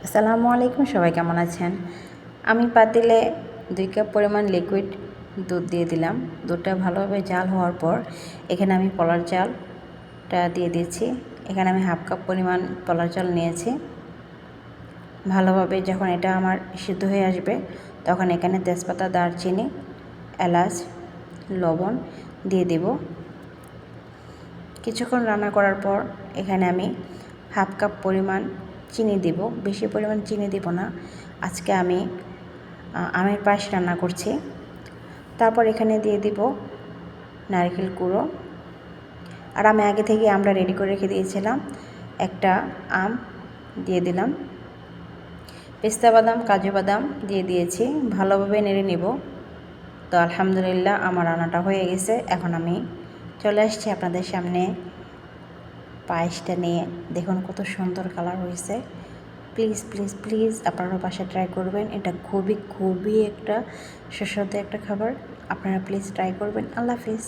আসসালামু আলাইকুম, সবাই কেমন আছেন? আমি পাতিলে 2 কাপ পরিমাণ লিকুইড দুধ দিয়ে দিলাম। দুধটা ভালোভাবে জাল হওয়ার পর এখানে আমি পলার চালটা দিয়ে দিচ্ছি। এখানে আমি হাফ কাপ পরিমাণ পলার চাল নিয়েছি। ভালোভাবে যখন এটা আমার সিদ্ধ হয়ে আসবে তখন এখানে তেজপাতা, দারচিনি, এলাচ, লবণ দিয়ে দেব। কিছুক্ষণ রান্না করার পর এখানে আমি হাফ কাপ পরিমাণ চিনি দেব। বেশি পরিমাণ চিনি দেব না, আজকে আমি আমের পায়েস রান্না করছি। তারপর এখানে দিয়ে দিব নারকেল কুড়ো। আর আমি আগে থেকে আমটা রেডি করে রেখে দিয়েছিলাম, একটা আম দিয়ে দিলাম। পেস্তা বাদাম, কাজু বাদাম দিয়ে দিয়েছি, ভালোভাবে নেড়ে নেব। তো আলহামদুলিল্লাহ আমার রান্নাটা হয়ে গেছে। এখন আমি চলে আসছি আপনাদের সামনে পায়েসটা নিয়ে। দেখুন কত সুন্দর কালার হয়েছে। প্লিজ প্লিজ প্লিজ আপনারা বাসায় ট্রাই করবেন। এটা খুবই একটা সুস্বাদু একটা খাবার। আপনারা প্লিজ ট্রাই করবেন। আল্লাহ হাফিজ।